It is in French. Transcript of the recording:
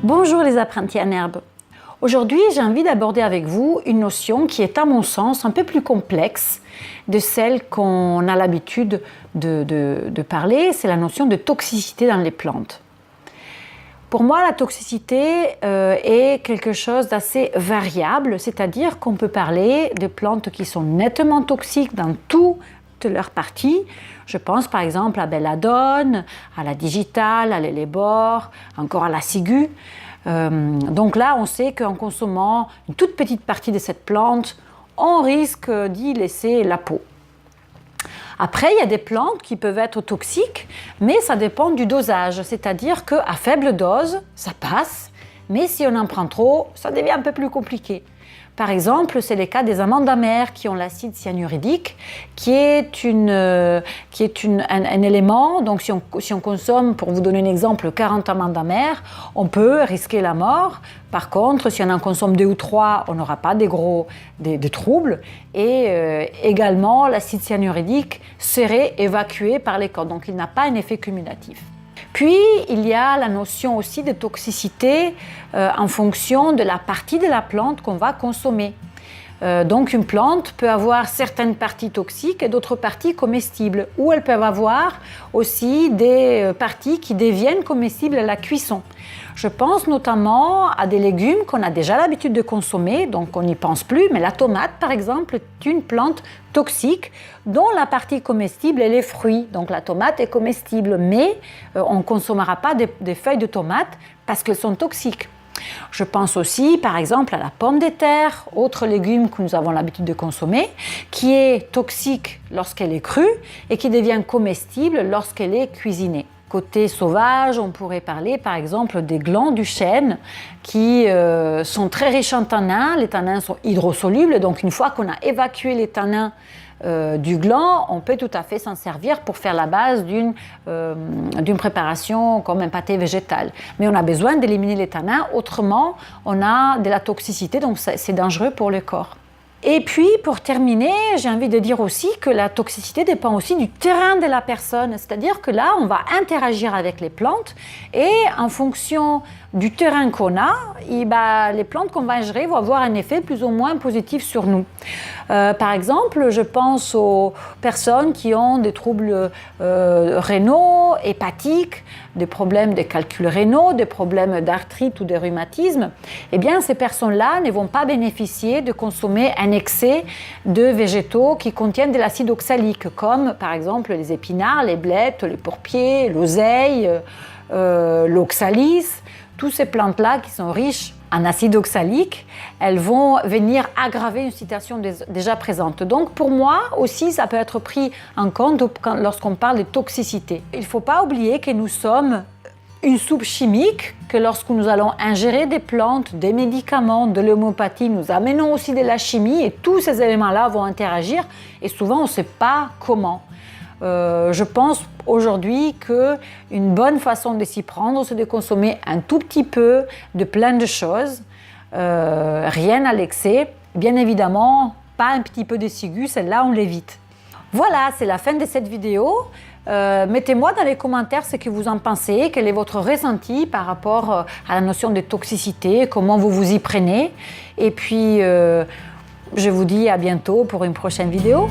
Bonjour les apprentis en herbe. Aujourd'hui, j'ai envie d'aborder avec vous une notion qui est à mon sens un peu plus complexe de celle qu'on a l'habitude de parler, c'est la notion de toxicité dans les plantes. Pour moi, la toxicité est quelque chose d'assez variable, c'est-à-dire qu'on peut parler de plantes qui sont nettement toxiques dans toutes leurs parties. Je pense par exemple à belladone, à la digitale, à l'hellebore, encore à la ciguë. Donc là, on sait qu'en consommant une toute petite partie de cette plante, on risque d'y laisser la peau. Après, il y a des plantes qui peuvent être toxiques, mais ça dépend du dosage. C'est-à-dire qu'à faible dose, ça passe, mais si on en prend trop, ça devient un peu plus compliqué. Par exemple, c'est le cas des amandes amères qui ont l'acide cyanuridique, qui est un élément. Donc, si on consomme, pour vous donner un exemple, 40 amandes amères, on peut risquer la mort. Par contre, si on en consomme 2 ou 3, on n'aura pas des troubles. Et également, l'acide cyanuridique serait évacué par les côtes. Donc, il n'a pas un effet cumulatif. Puis, il y a la notion aussi de toxicité en fonction de la partie de la plante qu'on va consommer. Donc, une plante peut avoir certaines parties toxiques et d'autres parties comestibles, ou elles peuvent avoir aussi des parties qui deviennent comestibles à la cuisson. Je pense notamment à des légumes qu'on a déjà l'habitude de consommer, donc on n'y pense plus, mais la tomate par exemple est une plante toxique dont la partie comestible est les fruits. Donc la tomate est comestible, mais on ne consommera pas des feuilles de tomate parce qu'elles sont toxiques. Je pense aussi par exemple à la pomme de terre, autre légume que nous avons l'habitude de consommer, qui est toxique lorsqu'elle est crue et qui devient comestible lorsqu'elle est cuisinée. Côté sauvage, on pourrait parler par exemple des glands du chêne qui sont très riches en tanins. Les tanins sont hydrosolubles, donc une fois qu'on a évacué les tanins du gland, on peut tout à fait s'en servir pour faire la base d'une préparation comme un pâté végétal. Mais on a besoin d'éliminer les tanins, autrement on a de la toxicité, donc c'est dangereux pour le corps. Et puis, pour terminer, j'ai envie de dire aussi que la toxicité dépend aussi du terrain de la personne. C'est-à-dire que là, on va interagir avec les plantes et en fonction du terrain qu'on a, les plantes qu'on va ingérer vont avoir un effet plus ou moins positif sur nous. Par exemple, je pense aux personnes qui ont des troubles rénaux, hépatiques, des problèmes de calculs rénaux, des problèmes d'arthrite ou de rhumatisme. Eh bien, ces personnes-là ne vont pas bénéficier de consommer un excès de végétaux qui contiennent de l'acide oxalique, comme par exemple les épinards, les blettes, les pourpiers, l'oseille, l'oxalis. Toutes ces plantes-là qui sont riches en acide oxalique, elles vont venir aggraver une situation déjà présente. Donc pour moi aussi, ça peut être pris en compte lorsqu'on parle de toxicité. Il ne faut pas oublier que nous sommes une soupe chimique, que lorsque nous allons ingérer des plantes, des médicaments, de l'homéopathie, nous amenons aussi de la chimie et tous ces éléments-là vont interagir et souvent on ne sait pas comment. Je pense aujourd'hui qu'une bonne façon de s'y prendre, c'est de consommer un tout petit peu de plein de choses, rien à l'excès. Bien évidemment, pas un petit peu de ciguë, celle-là on l'évite. Voilà, c'est la fin de cette vidéo. Mettez-moi dans les commentaires ce que vous en pensez, quel est votre ressenti par rapport à la notion de toxicité, comment vous vous y prenez. Et puis, je vous dis à bientôt pour une prochaine vidéo.